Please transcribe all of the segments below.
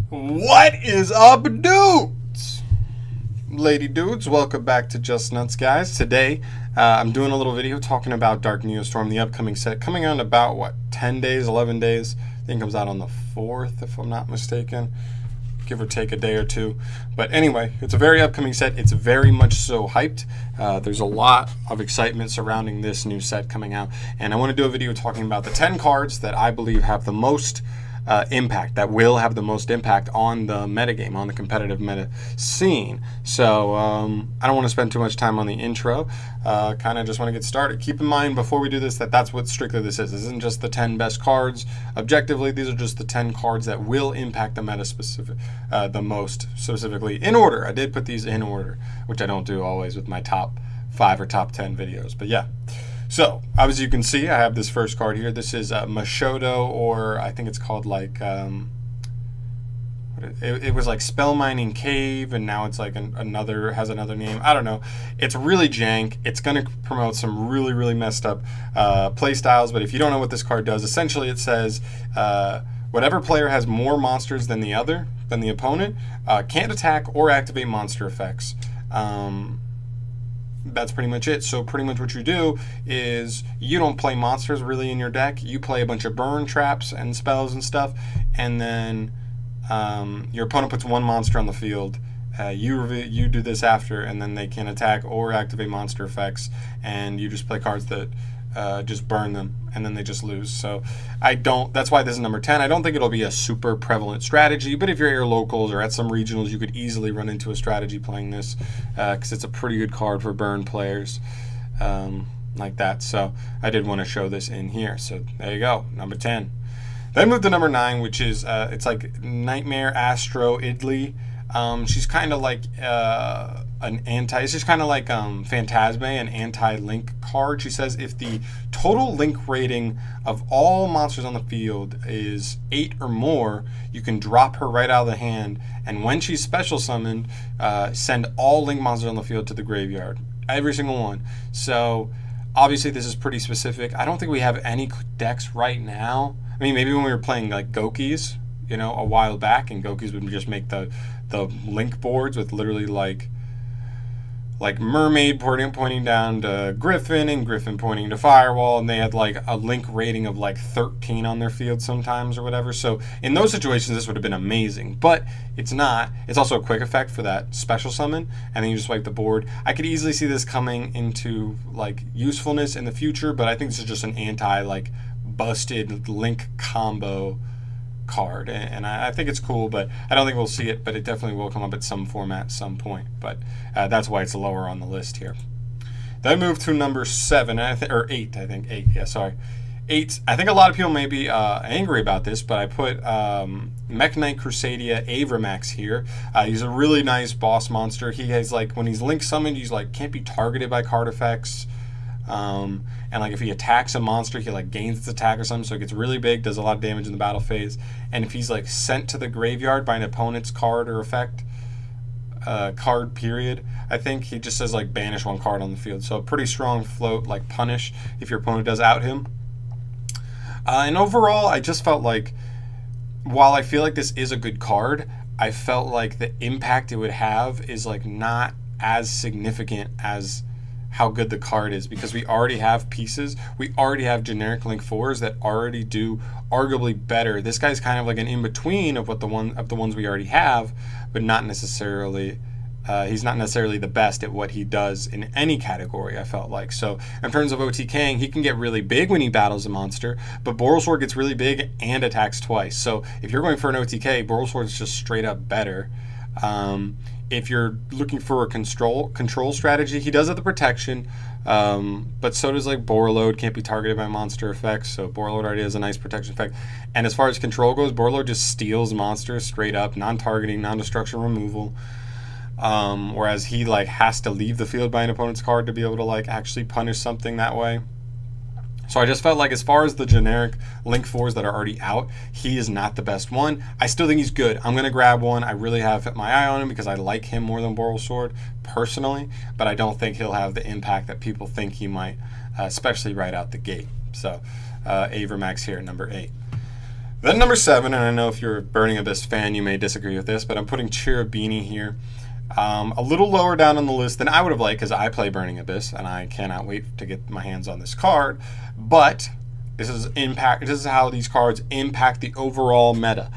What is up, dudes? Lady dudes, welcome back to Just Nuts, guys. Today, I'm doing a little video talking about Dark Neostorm, the upcoming set, coming out in about, 10 days, 11 days? I think it comes out on the 4th, if I'm not mistaken. Give or take a day or two. But anyway, it's a very upcoming set. It's very much so hyped. There's a lot of excitement surrounding this new set coming out. And I want to do a video talking about the 10 cards that I believe have the most impact, that will have the most impact on the metagame, on the competitive meta scene. So I don't want to spend too much time on the intro. Kind of just want to get started. Keep in mind before we do this that that's what strictly this is. This isn't just the 10 best cards. Objectively, these are just the 10 cards that will impact the meta the most specifically in order. I did put these in order, which I don't do always with my top 5 or top 10 videos. But yeah. So, as you can see, I have this first card here. This is Mashodo, or I think it's called like, it was like Spell Mining Cave, and now it's like has another name. I don't know. It's really jank. It's going to promote some really, really messed up play styles, but if you don't know what this card does, essentially it says, whatever player has more monsters than the opponent, can't attack or activate monster effects. That's pretty much it. So pretty much what you do is you don't play monsters really in your deck. You play a bunch of burn traps and spells and stuff, and then your opponent puts one monster on the field. You do this after, and then they can attack or activate monster effects, and you just play cards that just burn them, and then they just lose. So that's why this is number 10. I don't think it'll be a super prevalent strategy, but if you're at your locals or at some regionals, you could easily run into a strategy playing this, because it's a pretty good card for burn players like that. So I did want to show this in here. So there you go, number 10. Then move to number 9, which is it's like Nightmare Astro Idly. She's kind of like it's just kind of like Phantasme, an anti-link card. She says if the total link rating of all monsters on the field is 8 or more, you can drop her right out of the hand, and when she's special summoned, send all link monsters on the field to the graveyard. Every single one. So obviously this is pretty specific. I don't think we have any decks right now. I mean, maybe when we were playing like Gokis, a while back, and Gokis would just make the link boards with literally like Mermaid pointing down to Griffin, and Griffin pointing to Firewall, and they had like a link rating of like 13 on their field sometimes or whatever. So in those situations, this would have been amazing, but it's not. It's also a quick effect for that special summon, and then you just wipe the board. I could easily see this coming into like usefulness in the future, but I think this is just an like busted link combo card, and I think it's cool, but I don't think we'll see it, but it definitely will come up at some format some point. But that's why it's lower on the list here. Then move to number 7, or 8, I think 8. Yeah, sorry, 8. I think a lot of people may be angry about this, but I put Mech Knight Crusadia Avram Axe here. He's a really nice boss monster. He has like, when he's link summoned, he's like can't be targeted by card effects. And like if he attacks a monster, he like gains its attack or something, so it gets really big, does a lot of damage in the battle phase. And if he's like sent to the graveyard by an opponent's card or effect, card period, I think he just says like banish one card on the field. So a pretty strong float, like punish if your opponent does out him. And overall, I just felt like, while I feel like this is a good card, I felt like the impact it would have is like not as significant as how good the card is, because we already have pieces. We already have generic link 4s that already do arguably better. This guy's kind of like an in-between of the ones we already have, but not necessarily he's not necessarily the best at what he does in any category, I felt like. So in terms of OTKing, he can get really big when he battles a monster, but Borrelsword gets really big and attacks twice. So if you're going for an OTK, Borrelsword is just straight up better. If you're looking for a control strategy, he does have the protection, but so does like Borreload, can't be targeted by monster effects, so Borreload already has a nice protection effect. And as far as control goes, Borreload just steals monsters straight up, non-targeting, non-destruction removal, whereas he like has to leave the field by an opponent's card to be able to like actually punish something that way. So I just felt like as far as the generic Link 4s that are already out, he is not the best one. I still think he's good. I'm going to grab one. I really have my eye on him because I like him more than Borrelsword personally, but I don't think he'll have the impact that people think he might, especially right out the gate. So Avram Axe here, number 8. Then number 7, and I know if you're a Burning Abyss fan, you may disagree with this, but I'm putting Beanie here. A little lower down on the list than I would have liked because I play Burning Abyss and I cannot wait to get my hands on this card. But this is how these cards impact the overall meta.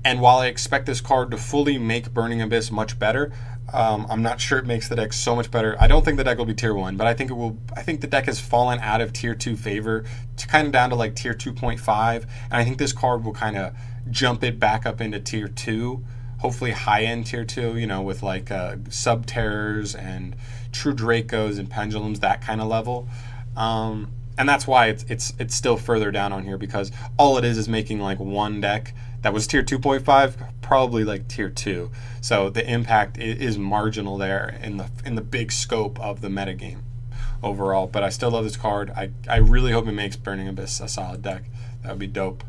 And while I expect this card to fully make Burning Abyss much better, I'm not sure it makes the deck so much better. I don't think the deck will be tier 1, but I think it will. I think the deck has fallen out of tier 2 favor to kind of down to like tier 2.5, and I think this card will kind of jump it back up into tier 2, hopefully high-end tier 2, you know, with like Sub-Terrors and True Dracos and Pendulums, that kind of level. And that's why it's still further down on here, because all it is making like one deck that was tier 2.5 probably like tier 2. So the impact is marginal there in the big scope of the metagame overall. But I still love this card. I really hope it makes Burning Abyss a solid deck. That would be dope.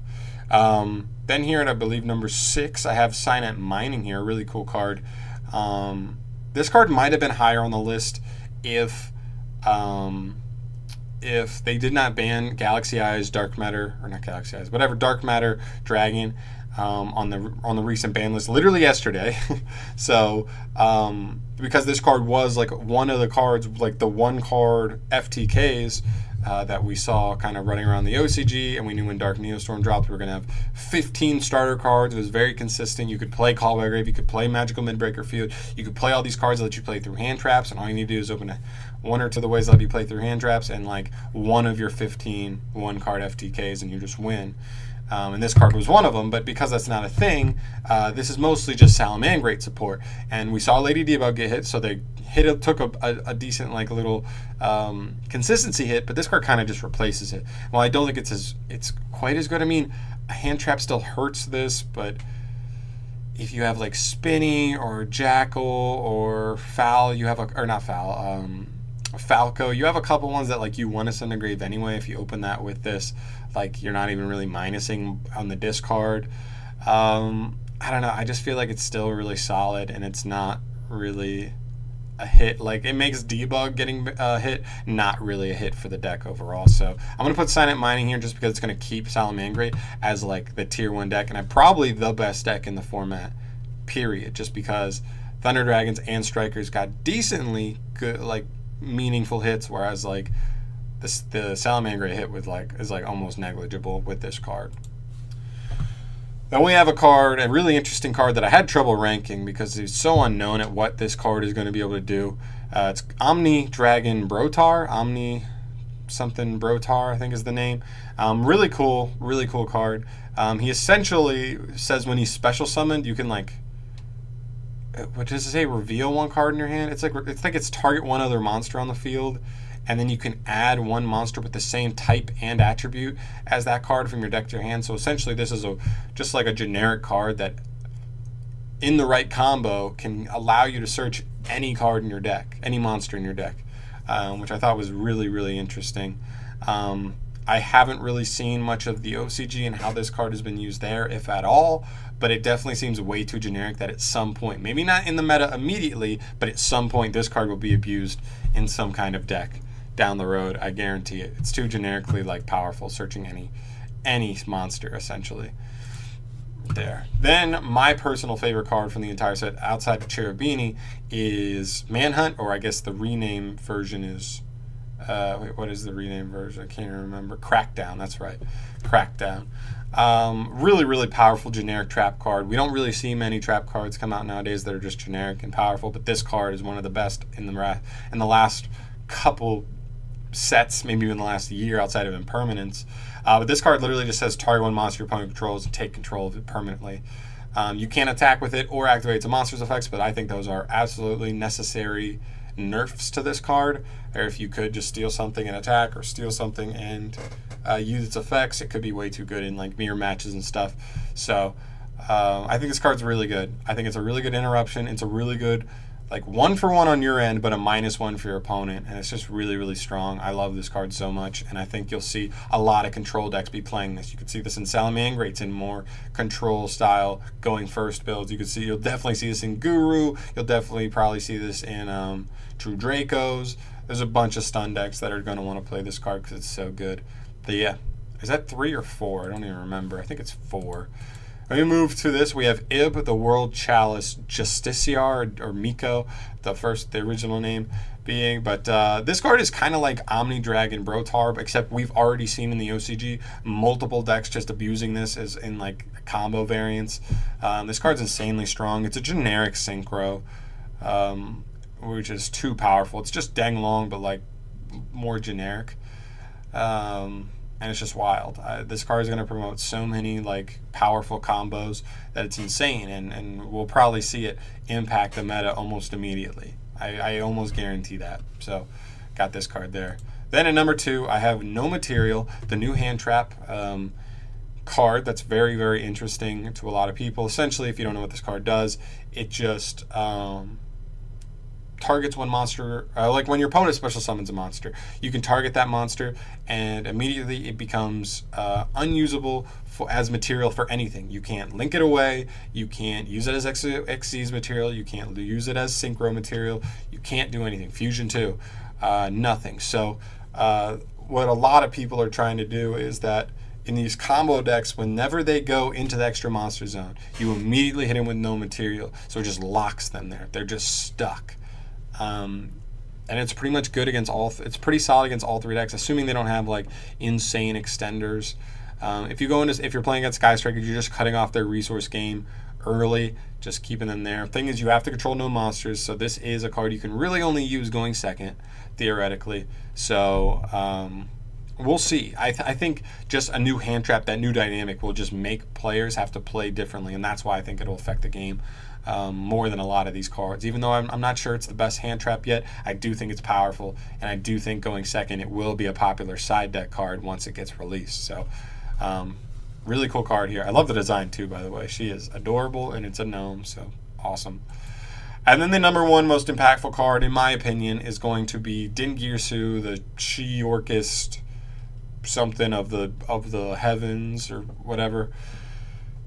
Then here at, I believe, number 6, I have Signup Mining here, a really cool card. This card might have been higher on the list if they did not ban Galaxy Eyes, Dark Matter, or not Galaxy Eyes, whatever, Dark Matter Dragon on the recent ban list, literally yesterday. So because this card was like one of the cards, like the one card FTKs that we saw kind of running around the OCG, and we knew when Dark Neostorm dropped we were going to have 15 starter cards. It was very consistent. You could play Call by Grave, you could play Magical Midbreaker Field, you could play all these cards that let you play through hand traps, and all you need to do is open one or two of the ways that let you play through hand traps, and like one of your 15 one-card FTKs, and you just win. And this card was one of them, but because that's not a thing, this is mostly just Salamangreat support. And we saw Lady Debug get hit, so they took a decent like little consistency hit, but this card kind of just replaces it. Well, I don't think it's quite as good. I mean, a hand trap still hurts this, but if you have like Spinny or Jackal or Foul, you have Falco, you have a couple ones that like you want to send to grave anyway. If you open that with this, like you're not even really minusing on the discard. I don't know. I just feel like it's still really solid, and it's not really a hit. Like it makes Debug getting hit not really a hit for the deck overall. So I'm gonna put Signup Mining here just because it's gonna keep Salamangreat as like the tier 1 deck, and I'm probably the best deck in the format. Period. Just because Thunder Dragons and Strikers got decently good, like meaningful hits, whereas like the Salamangreat hit is like almost negligible with this card. Then we have a really interesting card that I had trouble ranking because it's so unknown at what this card is going to be able to do. It's Omni Dragon Brotar, Omni something Brotar, I think is the name. Really cool card. He essentially says when he's special summoned, you can like, what does it say? Reveal one card in your hand. It's like it's target one other monster on the field, and then you can add one monster with the same type and attribute as that card from your deck to your hand. So essentially, this is just like a generic card that, in the right combo, can allow you to search any card in your deck, any monster in your deck, which I thought was really interesting. I haven't really seen much of the OCG and how this card has been used there, if at all, but it definitely seems way too generic that at some point, maybe not in the meta immediately, but at some point this card will be abused in some kind of deck down the road. I guarantee it. It's too generically like powerful, searching any monster essentially. There. Then my personal favorite card from the entire set outside of Beanie is Manhunt, or I guess the rename version is wait, what is the rename version? I can't even remember. Crackdown, that's right. Crackdown. Really powerful generic trap card. We don't really see many trap cards come out nowadays that are just generic and powerful, but this card is one of the best in the last couple sets, maybe even the last year outside of Impermanence. But this card literally just says target one monster your opponent controls and take control of it permanently. You can't attack with it or activate its monster's effects, but I think those are absolutely necessary nerfs to this card. Or if you could just steal something and attack, or steal something and use its effects, it could be way too good in like mirror matches and stuff. So I think this card's really good. I think it's a really good interruption. It's a really good like 1-for-1 on your end, but a -1 for your opponent, and it's just really strong. I love this card so much, and I think you'll see a lot of control decks be playing this. You could see this in Salamangreats in more control style going first builds. You'll definitely see this in Guru. You'll definitely probably see this in True Dracos. There's a bunch of stun decks that are going to want to play this card because it's so good. But yeah, Is that 3 or 4? I don't even remember. I think it's 4. Let me move to this. We have Ib, the World Chalice Justiciar, or Miko, the original name being. But this card is kind of like Omni Dragon Brotarb, except we've already seen in the OCG multiple decks just abusing this as in like combo variants. This card's insanely strong. It's a generic synchro, which is too powerful. It's just dang long, but like more generic. And it's just wild. This card is going to promote so many like powerful combos that it's insane, and we'll probably see it impact the meta almost immediately. I almost guarantee that. So got this card there. Then at number 2, I have No Material, the new hand trap card that's very, very interesting to a lot of people. Essentially, if you don't know what this card does, it just targets one monster, like when your opponent special summons a monster, you can target that monster and immediately it becomes unusable as material for anything. You can't link it away, you can't use it as Xyz material, you can't use it as synchro material, you can't do anything. Fusion 2, nothing. So what a lot of people are trying to do is that in these combo decks, whenever they go into the extra monster zone, you immediately hit them with no material, so it just locks them there. They're just stuck. And it's pretty much good against it's pretty solid against all 3 decks, assuming they don't have like insane extenders. If you're playing against Sky Strikers, you're just cutting off their resource game early, just keeping them there. Thing is, you have to control no monsters, so this is a card you can really only use going second, theoretically. So we'll see. I think just a new hand trap, that new dynamic, will just make players have to play differently, and that's why I think it'll affect the game more than a lot of these cards. Even though I'm not sure it's the best hand trap yet, I do think it's powerful, and I do think going second it will be a popular side deck card once it gets released. So really cool card here. I love the design too, by the way. She is adorable, and it's a gnome, so awesome. And then the number 1 most impactful card, in my opinion, is going to be Dingirsu, the She-Orcist something of the heavens or whatever.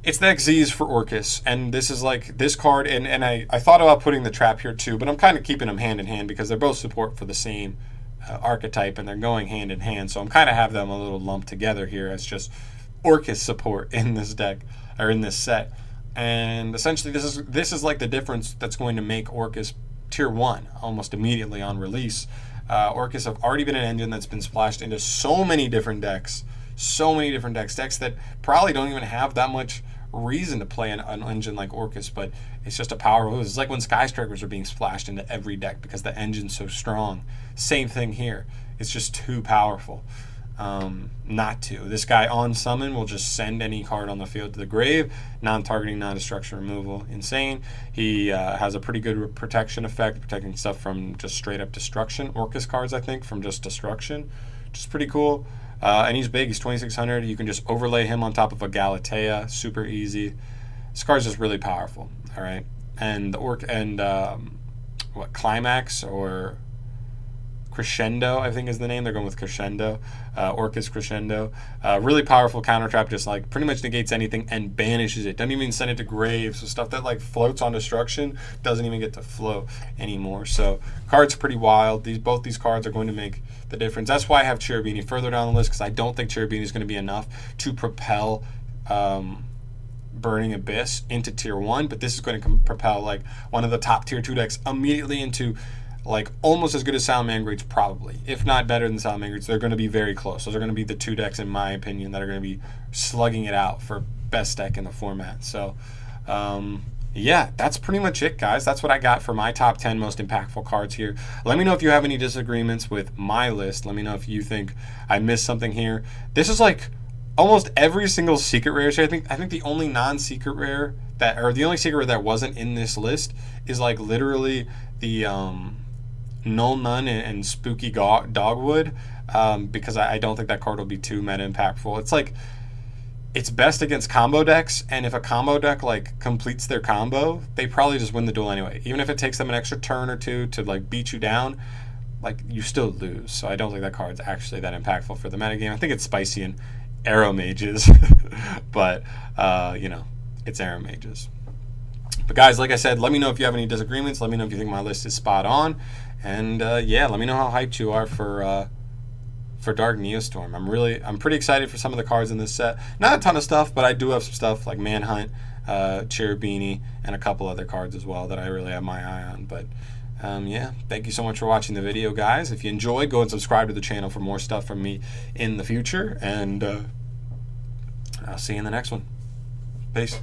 It's the Xyz for Orcus, and this is like this card, and I thought about putting the trap here too, but I'm kind of keeping them hand in hand because they're both support for the same archetype, and they're going hand in hand, so I'm kind of have them a little lumped together here as just Orcus support in this deck, or in this set. And essentially this is like the difference that's going to make Orcus tier 1 almost immediately on release. Orcus have already been an engine that's been splashed into so many different decks, decks that probably don't even have that much reason to play an engine like Orcus, but it's just a powerful. It's like when Sky Strikers are being splashed into every deck because the engine's so strong. Same thing here. It's just too powerful not to. This guy on summon will just send any card on the field to the grave. Non-targeting, non-destruction removal. Insane. He has a pretty good protection effect, protecting stuff from just straight up destruction. Orcus cards, I think, from just destruction, which is pretty cool. And he's big. He's 2,600. You can just overlay him on top of a Galatea. Super easy. This card's just really powerful. All right. And the Climax or Crescendo, I think is the name. They're going with Crescendo. Orcus Crescendo. Really powerful counter trap, just like pretty much negates anything and banishes it. Doesn't even send it to graves. So stuff that like floats on destruction doesn't even get to float anymore. So card's pretty wild. Both these cards are going to make the difference. That's why I have Cherubini further down the list, because I don't think Cherubini is going to be enough to propel Burning Abyss into tier 1, but this is going to propel like one of the top tier 2 decks immediately into like almost as good as Salamangreats, probably, if not better than Salamangreats. They're going to be very close. Those are going to be the 2 decks, in my opinion, that are going to be slugging it out for best deck in the format. So yeah, that's pretty much it, guys. That's what I got for my top 10 most impactful cards here. Let me know if you have any disagreements with my list. Let me know if you think I missed something here. This is like almost every single secret rare. I think the only non-secret rare that, or the only secret rare that wasn't in this list is like literally the Null Nun and Spooky Dogwood, because I don't think that card will be too meta impactful. It's like, it's best against combo decks, and if a combo deck like completes their combo, they probably just win the duel anyway. Even if it takes them an extra turn or 2 to like beat you down, like you still lose. So I don't think that card's actually that impactful for the metagame. I think it's spicy in Arrow Mages, but you know, it's Arrow Mages. But guys, like I said, let me know if you have any disagreements. Let me know if you think my list is spot on. And yeah, let me know how hyped you are for for Dark Neostorm. I'm pretty excited for some of the cards in this set. Not a ton of stuff, but I do have some stuff like Manhunt, Beanie, and a couple other cards as well that I really have my eye on. But yeah, thank you so much for watching the video, guys. If you enjoyed, go and subscribe to the channel for more stuff from me in the future, and I'll see you in the next one. Peace.